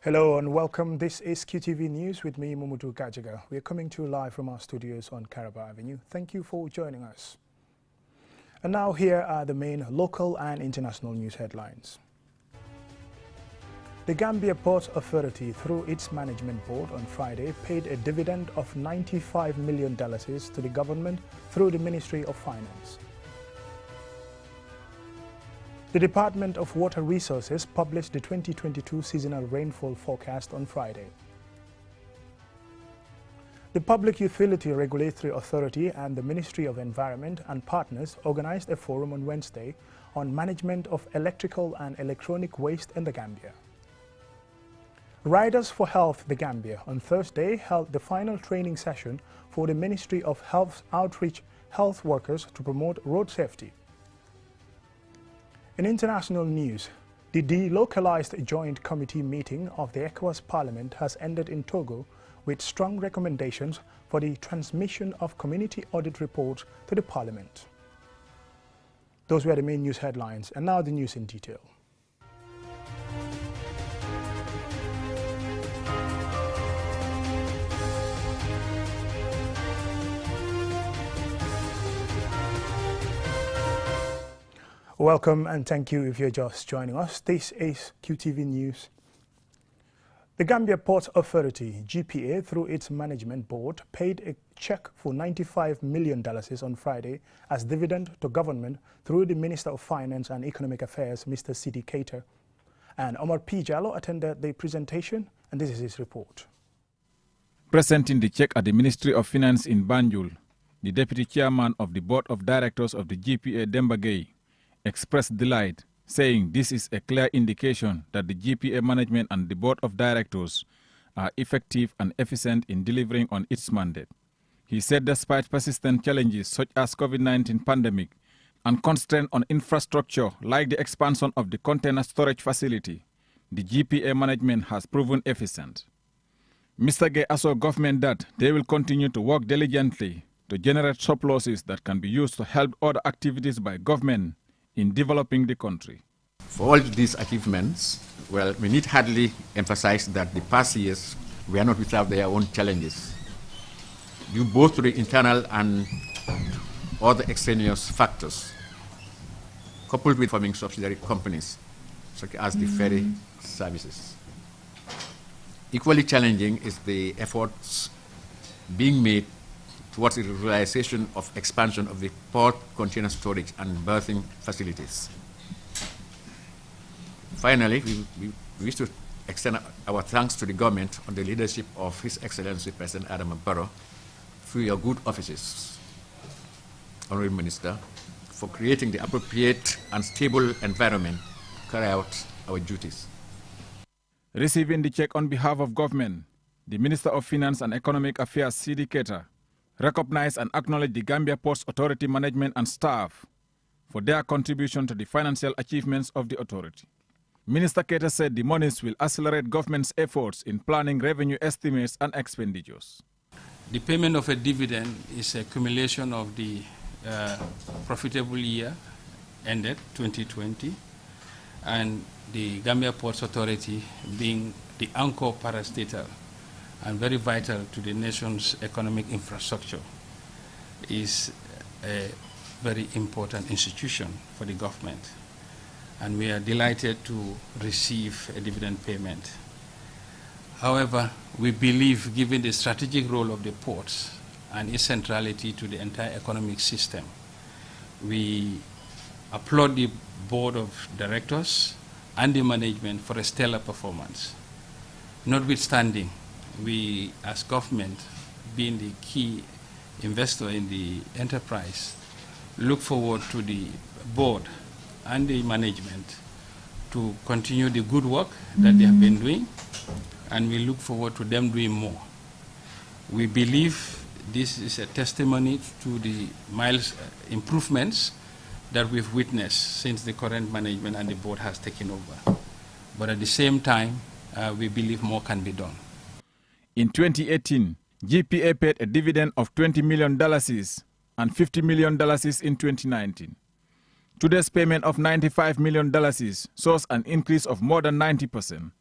Hello and welcome. This is QTV News with me, Mumutu Kajaga. We are coming to you live from our studios on Caraba Avenue. Thank you for joining us. And now here are the main local and international news headlines. The Gambia Ports Authority, through its management board on Friday, paid a dividend of $95 million to the government through the Ministry of Finance. The Department of Water Resources published the 2022 seasonal rainfall forecast on Friday. The Public Utility Regulatory Authority and the Ministry of Environment and partners organized a forum on Wednesday on management of electrical and electronic waste in the Gambia. Riders for Health the Gambia on Thursday held the final training session for the Ministry of Health's outreach health workers to promote road safety. In international news, the delocalized joint committee meeting of the ECOWAS Parliament has ended in Togo with strong recommendations for the transmission of community audit reports to the Parliament. Those were the main news headlines, and now the news in detail. Welcome and thank you if you're just joining us. This is QTV News. The Gambia Ports Authority, GPA, through its management board, paid a check for $95 million on Friday as dividend to government through the Minister of Finance and Economic Affairs, Mr. Sidi Keita. And Omar P. Jallo attended the presentation, and this is his report. Presenting the check at the Ministry of Finance in Banjul, the Deputy Chairman of the Board of Directors of the GPA, Demba Gay, expressed delight, saying this is a clear indication that the GPA management and the board of directors are effective and efficient in delivering on its mandate. He said despite persistent challenges such as COVID-19 pandemic and constraint on infrastructure like the expansion of the container storage facility, the GPA management has proven efficient. Mr. Gay assured government that they will continue to work diligently to generate surpluses that can be used to help other activities by government in developing the country. For all these achievements, well, we need hardly emphasize that the past years were not without their own challenges, due both to the internal and other extraneous factors, coupled with forming subsidiary companies, such as the ferry services. Equally challenging is the efforts being made towards the realization of expansion of the port container storage and berthing facilities. Finally, we wish to extend our thanks to the government on the leadership of His Excellency President Adam Barrow through your good offices, Honorable Minister, for creating the appropriate and stable environment to carry out our duties. Receiving the check on behalf of government, the Minister of Finance and Economic Affairs, Sidi Keita, recognize and acknowledge the Gambia Ports Authority management and staff for their contribution to the financial achievements of the authority. Minister Keita said the monies will accelerate government's efforts in planning revenue estimates and expenditures. The payment of a dividend is a accumulation of the profitable year ended 2020, and the Gambia Ports Authority being the anchor parastatal and very vital to the nation's economic infrastructure, is a very important institution for the government. And we are delighted to receive a dividend payment. However, we believe, given the strategic role of the ports and its centrality to the entire economic system, we applaud the board of directors and the management for a stellar performance. Notwithstanding, we as government, being the key investor in the enterprise, look forward to the board and the management to continue the good work that they have been doing, and we look forward to them doing more. We believe this is a testimony to the improvements that we've witnessed since the current management and the board has taken over. But at the same time, we believe more can be done. In 2018, GPA paid a dividend of $20 million and $50 million in 2019. Today's payment of $95 million shows an increase of more than 90%.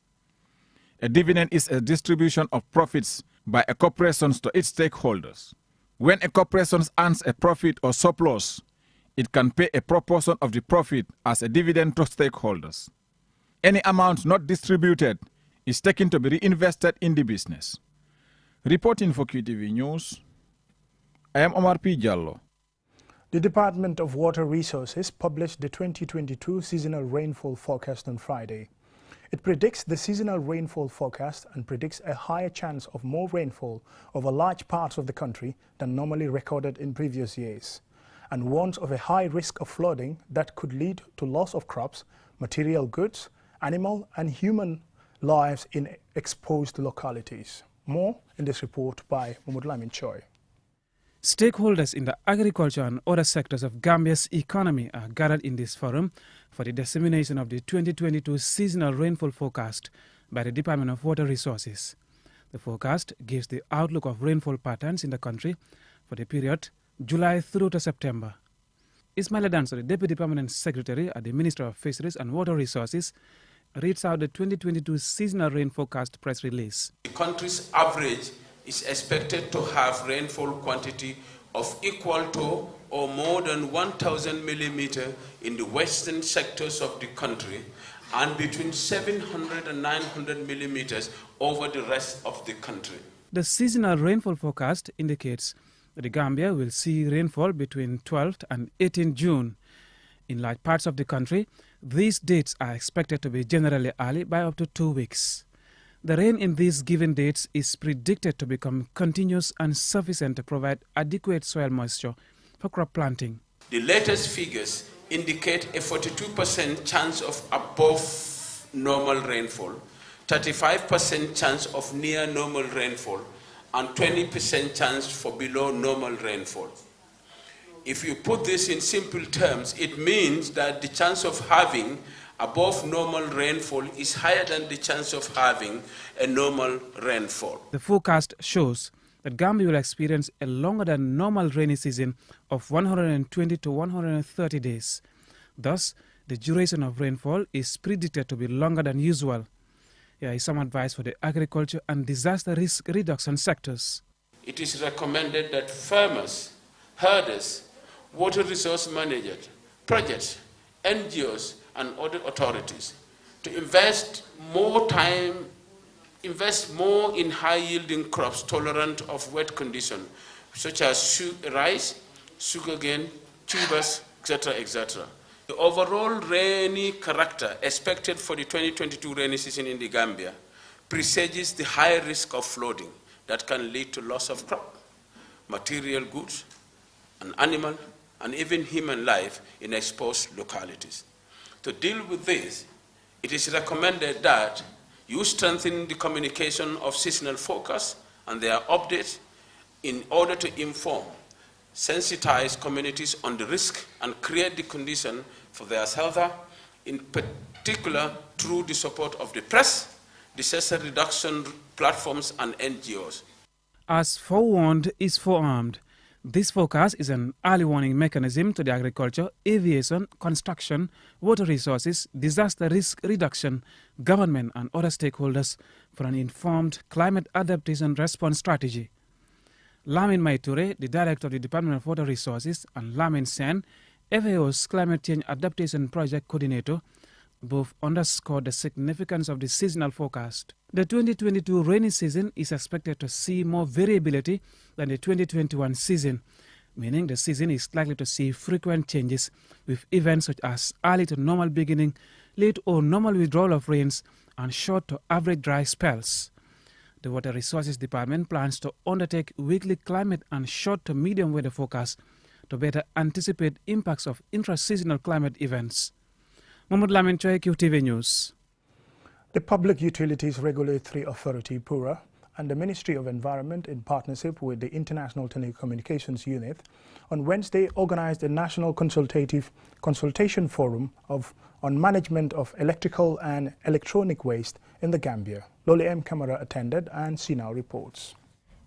A dividend is a distribution of profits by a corporation to its stakeholders. When a corporation earns a profit or surplus, it can pay a proportion of the profit as a dividend to stakeholders. Any amount not distributed is taken to be reinvested in the business. Reporting for QTV News, I am Omar P. Jallo. The Department of Water Resources published the 2022 seasonal rainfall forecast on Friday. It predicts the seasonal rainfall forecast and predicts a higher chance of more rainfall over large parts of the country than normally recorded in previous years, and warns of a high risk of flooding that could lead to loss of crops, material goods, animal and human lives in exposed localities. More in this report by Mahmoud Lamin Choi. Stakeholders in the agriculture and other sectors of Gambia's economy are gathered in this forum for the dissemination of the 2022 seasonal rainfall forecast by the Department of Water Resources. The forecast gives the outlook of rainfall patterns in the country for the period July through to September. Ismail Adanso, the Deputy Permanent Secretary at the Ministry of Fisheries and Water Resources, reads out the 2022 seasonal rain forecast press release. The country's average is expected to have rainfall quantity of equal to or more than 1,000 millimeters in the western sectors of the country and between 700 and 900 millimeters over the rest of the country. The seasonal rainfall forecast indicates that the Gambia will see rainfall between 12th and 18th June. In large parts of the country, these dates are expected to be generally early by up to 2 weeks. The rain in these given dates is predicted to become continuous and sufficient to provide adequate soil moisture for crop planting. The latest figures indicate a 42% chance of above normal rainfall, 35% chance of near normal rainfall, and 20% chance for below normal rainfall. If you put this in simple terms, it means that the chance of having above normal rainfall is higher than the chance of having a normal rainfall. The forecast shows that Gambia will experience a longer than normal rainy season of 120 to 130 days. Thus, the duration of rainfall is predicted to be longer than usual. Here is some advice for the agriculture and disaster risk reduction sectors. It is recommended that farmers, herders, water resource managers, projects, NGOs, and other authorities to invest more in high-yielding crops tolerant of wet conditions, such as rice, sugarcane, tubers, etc., etc. The overall rainy character expected for the 2022 rainy season in the Gambia presages the high risk of flooding that can lead to loss of crop, material goods, and animal, and even human life in exposed localities. To deal with this, it is recommended that you strengthen the communication of seasonal forecasts and their updates in order to inform, sensitize communities on the risk and create the condition for their health, in particular through the support of the press, disaster reduction platforms, and NGOs. As forewarned is forearmed. This forecast is an early warning mechanism to the agriculture, aviation, construction, water resources, disaster risk reduction, government and other stakeholders for an informed climate adaptation response strategy. Lamin Maiture, the Director of the Department of Water Resources, and Lamin Sen, FAO's Climate Change Adaptation Project Coordinator, both underscored the significance of the seasonal forecast. The 2022 rainy season is expected to see more variability than the 2021 season, meaning the season is likely to see frequent changes with events such as early to normal beginning, late or normal withdrawal of rains, and short to average dry spells. The Water Resources Department plans to undertake weekly climate and short to medium weather forecasts to better anticipate impacts of intra-seasonal climate events. Mahmoud Lamin Choi, QTV News. The Public Utilities Regulatory Authority, PURA, and the Ministry of Environment, in partnership with the International Telecommunications Unit, on Wednesday organized a national consultation forum on management of electrical and electronic waste in the Gambia. Loli M. Camara attended and Sina reports.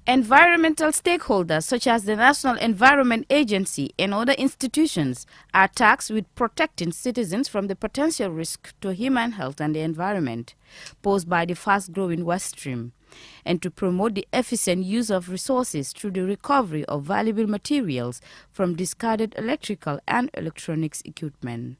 Environmental stakeholders such as the National Environment Agency and other institutions are tasked with protecting citizens from the potential risk to human health and the environment posed by the fast-growing waste stream, and to promote the efficient use of resources through the recovery of valuable materials from discarded electrical and electronics equipment.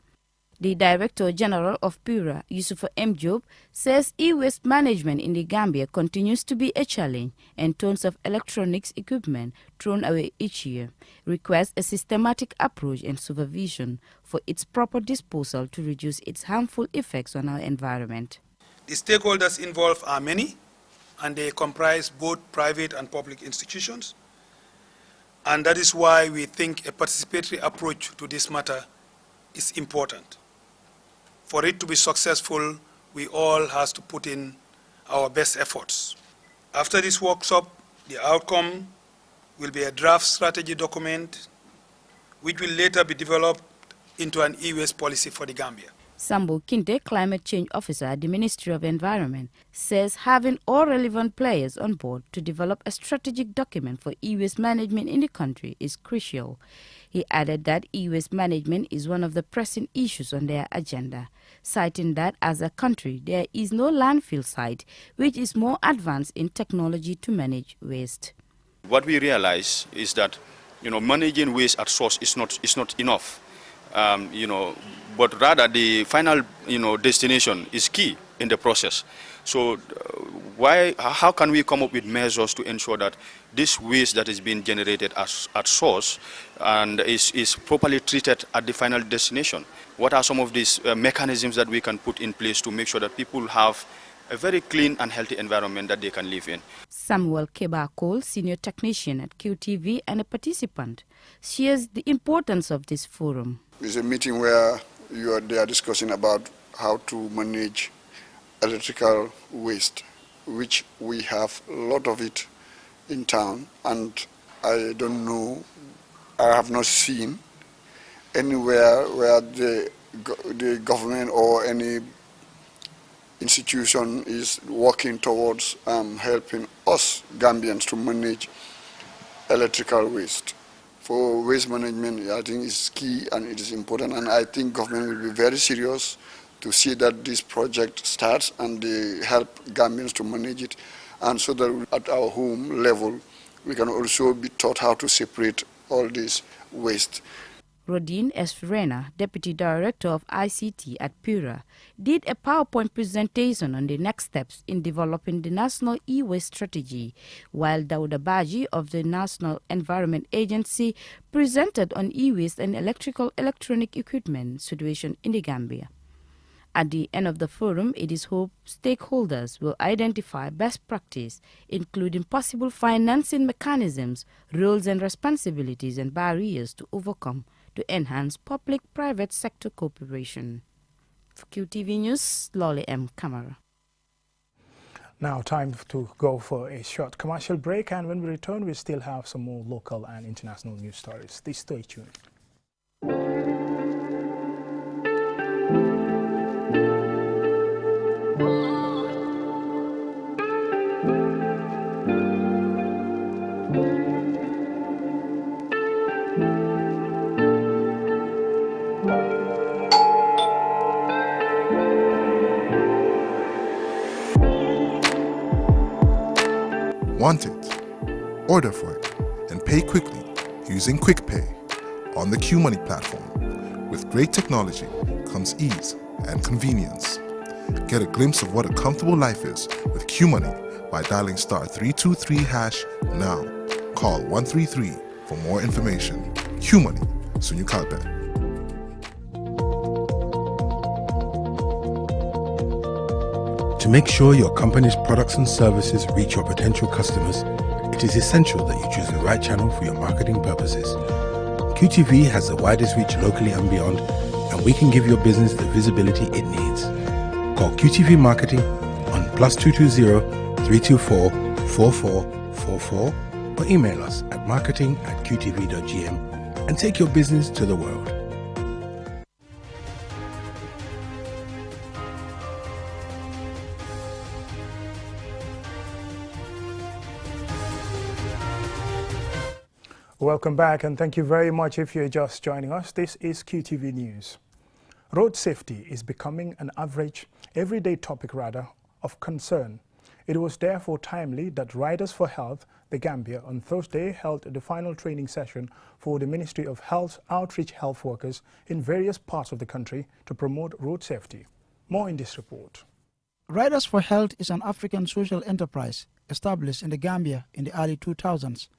The Director General of PURA, Yusufa M. Job, says e-waste management in the Gambia continues to be a challenge, and tons of electronics equipment thrown away each year requires a systematic approach and supervision for its proper disposal to reduce its harmful effects on our environment. The stakeholders involved are many, and they comprise both private and public institutions. And that is why we think a participatory approach to this matter is important. For it to be successful, we all have to put in our best efforts. After this workshop, the outcome will be a draft strategy document which will later be developed into an e-waste policy for the Gambia. Sambo Kinte, Climate Change Officer at the Ministry of Environment, says having all relevant players on board to develop a strategic document for e-waste management in the country is crucial. He added that e-waste management is one of the pressing issues on their agenda, citing that as a country there is no landfill site which is more advanced in technology to manage waste. What we realize is that managing waste at source is not enough. But rather the final destination is key in the process. So how can we come up with measures to ensure that this waste that is being generated at source and is properly treated at the final destination? What are some of these mechanisms that we can put in place to make sure that people have a very clean and healthy environment that they can live in? Samuel Keba-Cole, senior technician at QTV and a participant, shares the importance of this forum. It's a meeting where they are discussing about how to manage electrical waste, which we have a lot of it in town, and I don't know, I have not seen anywhere where the government or any institution is working towards helping us Gambians to manage electrical waste. For waste management, I think is key and it is important, and I think government will be very serious to see that this project starts and they help Gambians to manage it, and so that at our home level we can also be taught how to separate all this waste. Rodine Esfrena, Deputy Director of ICT at PURA, did a PowerPoint presentation on the next steps in developing the National E-Waste Strategy, while Dauda Baji of the National Environment Agency presented on e-waste and electronic equipment situation in the Gambia. At the end of the forum, it is hoped stakeholders will identify best practice, including possible financing mechanisms, roles and responsibilities, and barriers to overcome to enhance public-private sector cooperation. For QTV News, Lolly M. Kamara. Now time to go for a short commercial break, and when we return we still have some more local and international news stories. Please stay tuned. Want it? Order for it and pay quickly using QuickPay on the QMoney platform. With great technology comes ease and convenience. Get a glimpse of what a comfortable life is with QMoney by dialing *323# now. Call 133 for more information. QMoney, Sunyu Kalpe. To make sure your company's products and services reach your potential customers, it is essential that you choose the right channel for your marketing purposes. QTV has the widest reach locally and beyond, and we can give your business the visibility it needs. Call QTV Marketing on +220 324 4444 or email us at marketing@qtv.gm and take your business to the world. Welcome back, and thank you very much if you're just joining us. This is QTV News. Road safety is becoming an everyday topic of concern. It was therefore timely that Riders for Health, the Gambia, on Thursday held the final training session for the Ministry of Health outreach health workers in various parts of the country to promote road safety. More in this report. Riders for Health is an African social enterprise established in the Gambia in the early 2000s.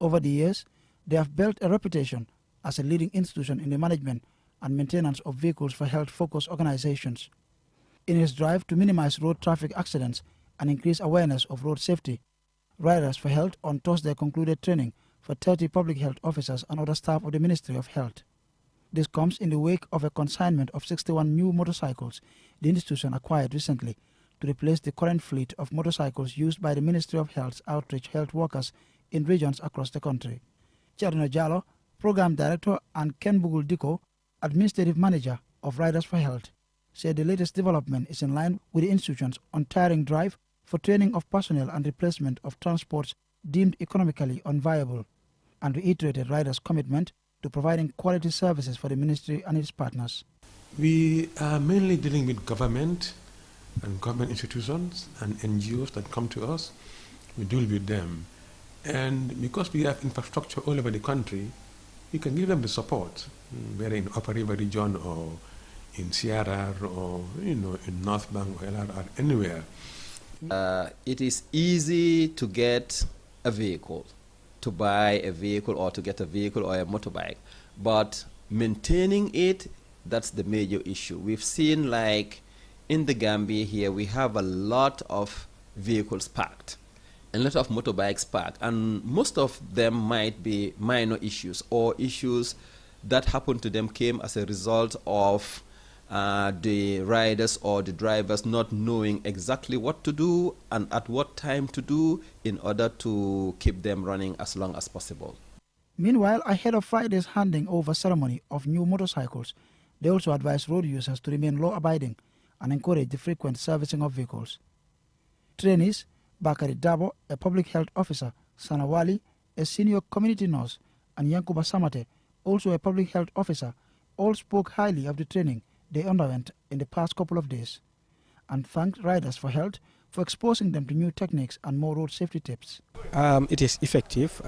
Over the years, they have built a reputation as a leading institution in the management and maintenance of vehicles for health-focused organizations. In its drive to minimize road traffic accidents and increase awareness of road safety, Riders for Health on Thursday concluded training for 30 public health officers and other staff of the Ministry of Health. This comes in the wake of a consignment of 61 new motorcycles the institution acquired recently to replace the current fleet of motorcycles used by the Ministry of Health's outreach health workers in regions across the country. Cherno Jallo, Program Director, and Ken Bugul Diko, Administrative Manager of Riders for Health, said the latest development is in line with the institution's untiring drive for training of personnel and replacement of transports deemed economically unviable, and reiterated Riders' commitment to providing quality services for the ministry and its partners. We are mainly dealing with government and government institutions and NGOs that come to us. We deal with them. And because we have infrastructure all over the country, we can give them the support, whether in Upper River region or in Sierra or in North Bank or LRR, anywhere. It is easy to get a vehicle, to buy a vehicle or to get a vehicle or a motorbike, but maintaining it, that's the major issue. We've seen, like in the Gambia here, we have a lot of vehicles parked, a lot of motorbikes parked, and most of them might be minor issues or issues that happened to them came as a result of the riders or the drivers not knowing exactly what to do and at what time to do in order to keep them running as long as possible. Meanwhile, ahead of Friday's handing over ceremony of new motorcycles, they also advise road users to remain law-abiding and encourage the frequent servicing of vehicles. Trainees Bakari Dabo, a public health officer, Sanawali, a senior community nurse, and Yankuba Samate, also a public health officer, all spoke highly of the training they underwent in the past couple of days and thanked Riders for Health for exposing them to new techniques and more road safety tips. It is effective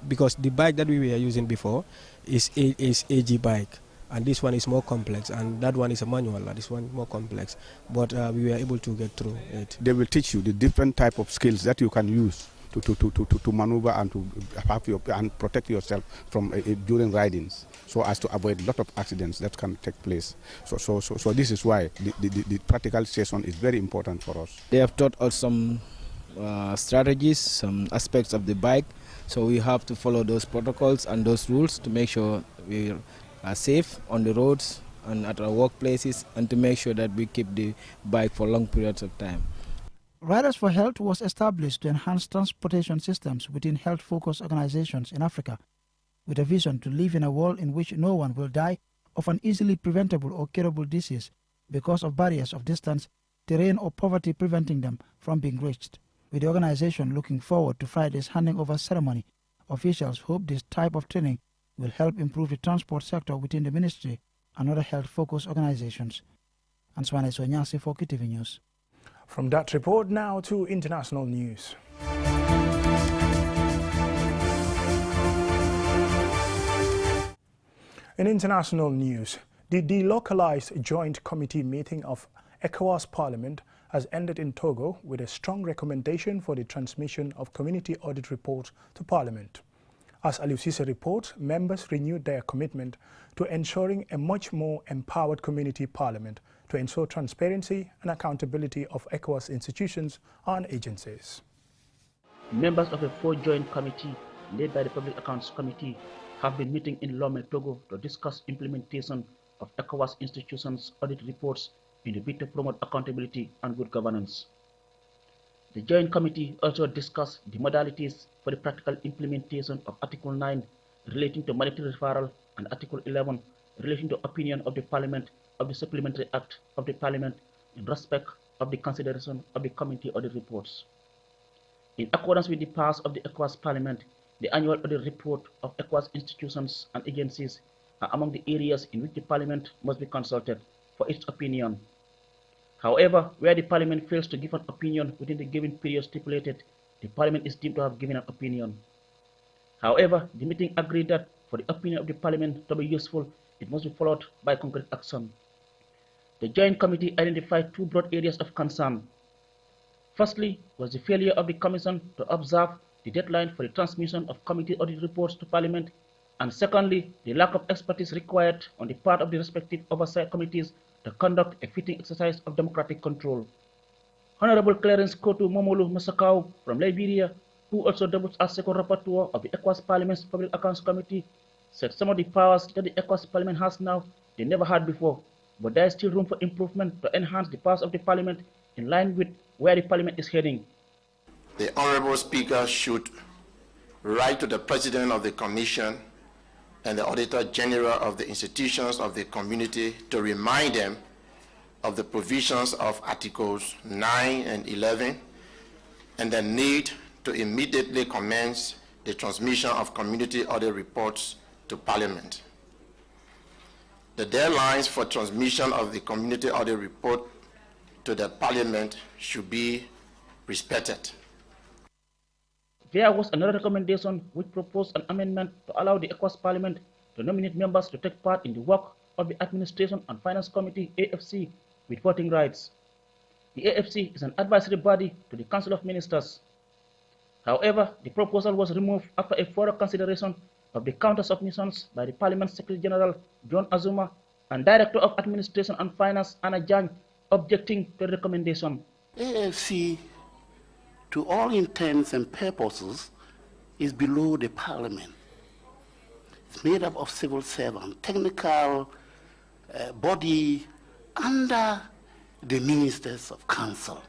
because the bike that we were using before is AG bike, and this one is more complex, and that one is a manual, and this one is more complex, but we were able to get through it. They will teach you the different type of skills that you can use to maneuver and to have and protect yourself from during ridings, so as to avoid a lot of accidents that can take place. So this is why the practical session is very important for us. They have taught us some strategies, some aspects of the bike, so we have to follow those protocols and those rules to make sure we are safe on the roads and at our workplaces, and to make sure that we keep the bike for long periods of time. Riders for Health was established to enhance transportation systems within health-focused organizations in Africa, with a vision to live in a world in which no one will die of an easily preventable or curable disease because of barriers of distance, terrain, or poverty preventing them from being reached. With the organization looking forward to Friday's handing over ceremony, officials hope this type of training will help improve the transport sector within the ministry and other health-focused organizations. Answane Sonyasi for QTV News. From that report now to international news. In international news, the delocalized joint committee meeting of ECOWAS Parliament has ended in Togo with a strong recommendation for the transmission of community audit report to Parliament. As Aliou Cissé reports, members renewed their commitment to ensuring a much more empowered community parliament to ensure transparency and accountability of ECOWAS institutions and agencies. Members of the 4 joint committee led by the Public Accounts Committee have been meeting in Lomé, Togo to discuss implementation of ECOWAS institutions' audit reports in the bid to promote accountability and good governance. The Joint Committee also discussed the modalities for the practical implementation of Article 9 relating to monetary referral and Article 11 relating to opinion of the Parliament of the Supplementary Act of the Parliament in respect of the consideration of the committee audit reports. In accordance with the powers of the ECOWAS Parliament, The annual audit report of ECOWAS institutions and agencies are among the areas in which the Parliament must be consulted for its opinion. However, where the Parliament fails to give an opinion within the given period stipulated, the Parliament is deemed to have given an opinion. However, the meeting agreed that for the opinion of the Parliament to be useful, it must be followed by concrete action. The Joint Committee identified two broad areas of concern. Firstly, was the failure of the Commission to observe the deadline for the transmission of committee audit reports to Parliament, and secondly, the lack of expertise required on the part of the respective oversight committees to conduct a fitting exercise of democratic control. Honorable Clarence Kotu Momolu Masakau from Liberia, who also doubles as second rapporteur of the ECOWAS Parliament's Public Accounts Committee, said some of the powers that the ECOWAS Parliament has now, they never had before, but there is still room for improvement to enhance the powers of the Parliament in line with where the Parliament is heading. The Honorable Speaker should write to the President of the Commission and the Auditor General of the institutions of the community to remind them of the provisions of Articles 9 and 11 and the need to immediately commence the transmission of community audit reports to Parliament. The deadlines for transmission of the community audit report to the Parliament should be respected. There was another recommendation which proposed an amendment to allow the ECOWAS Parliament to nominate members to take part in the work of the Administration and Finance Committee, AFC, with voting rights. The AFC is an advisory body to the Council of Ministers. However, the proposal was removed after a thorough consideration of the counter-submissions by the Parliament Secretary General, John Azuma, and Director of Administration and Finance, Anna Jang, objecting to the recommendation. AFC, to all intents and purposes, is below the Parliament. It's made up of civil servants, technical body under the Ministers of Council.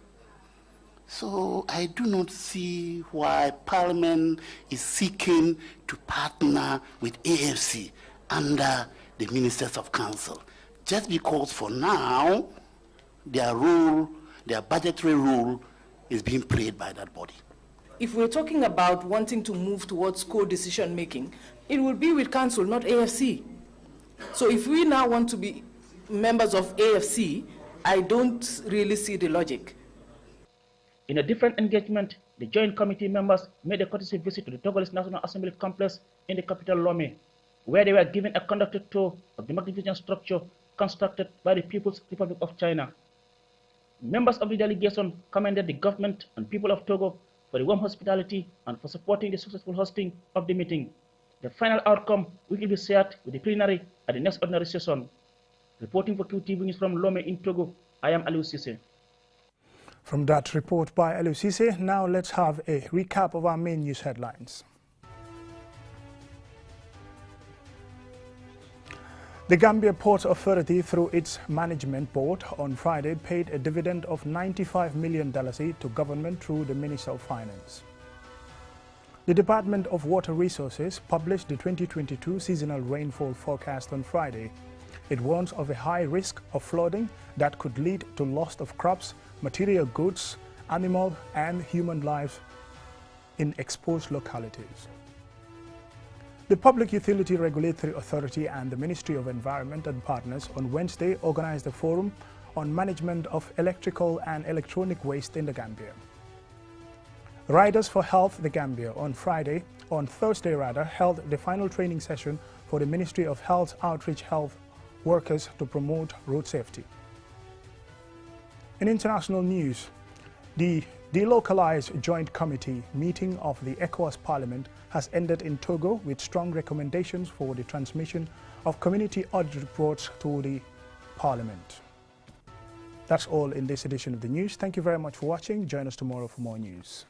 So I do not see why Parliament is seeking to partner with AFC under the Ministers of Council, just because for now their role, their budgetary role, is being played by that body. If we're talking about wanting to move towards co-decision making, it will be with Council, not AFC. So if we now want to be members of AFC, I don't really see the logic. In a different engagement, the Joint Committee members made a courtesy visit to the Togolese National Assembly complex in the capital Lomé, where they were given a conducted tour of the magnificent structure constructed by the People's Republic of China. Members of the delegation commended the government and people of Togo for the warm hospitality and for supporting the successful hosting of the meeting. The final outcome will be shared with the plenary at the next ordinary session. Reporting for QTV News from Lomé in Togo, I am Aliou Cissé. From that report by Aliou Cissé, now let's have a recap of our main news headlines. The Gambia Port Authority, through its management board, on Friday paid a dividend of $95 million to government through the Minister of Finance. The Department of Water Resources published the 2022 seasonal rainfall forecast on Friday. It warns of a high risk of flooding that could lead to loss of crops, material goods, animal and human lives in exposed localities. The Public Utility Regulatory Authority and the Ministry of Environment and Partners on Wednesday organized a forum on management of electrical and electronic waste in the Gambia. Riders for Health the Gambia on Thursday held the final training session for the Ministry of Health Outreach Health workers to promote road safety. In international news, the delocalized Joint Committee meeting of the ECOWAS Parliament has ended in Togo with strong recommendations for the transmission of community audit reports to the Parliament. That's all in this edition of the news. Thank you very much for watching. Join us tomorrow for more news.